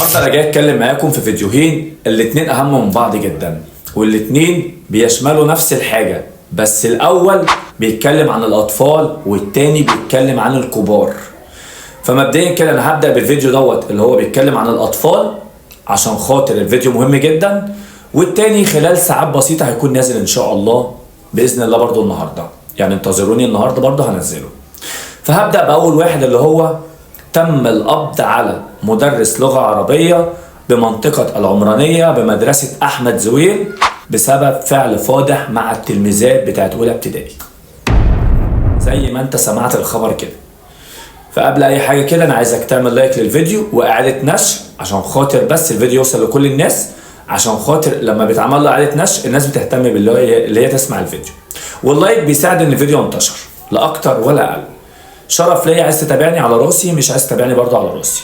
النهارده انا جاي اتكلم معاكم في فيديوهين الاتنين اهم من بعض جدا، والاتنين بيشملوا نفس الحاجة، بس الاول بيتكلم عن الاطفال والتاني بيتكلم عن الكبار. فمبدئيا كده انا هبدأ بالفيديو دوت اللي هو بيتكلم عن الاطفال عشان خاطر الفيديو مهم جدا، والتاني خلال ساعات بسيطة هيكون نازل ان شاء الله بإذن الله برضو النهاردة، يعني انتظروني النهاردة برضو هنزله. فهبدأ بأول واحد اللي هو تم القبض على مدرس لغة عربية بمنطقة العمرانية بمدرسة أحمد زويل بسبب فعل فاضح مع التلميذات بتاعت أولى ابتدائي. زي ما انت سمعت الخبر كده. فقبل أي حاجة كده أنا عايزك تعمل لايك للفيديو وإعادة نشر عشان خاطر بس الفيديو يوصل لكل الناس، عشان خاطر لما بيتعمل له إعادة نشر الناس بتهتم اللي هي تسمع الفيديو، واللايك بيساعد إن الفيديو ينتشر لا أكتر ولا أقل. شرف ليا، عايز تتابعني على راسي، مش عايز تتابعني برضه على راسي.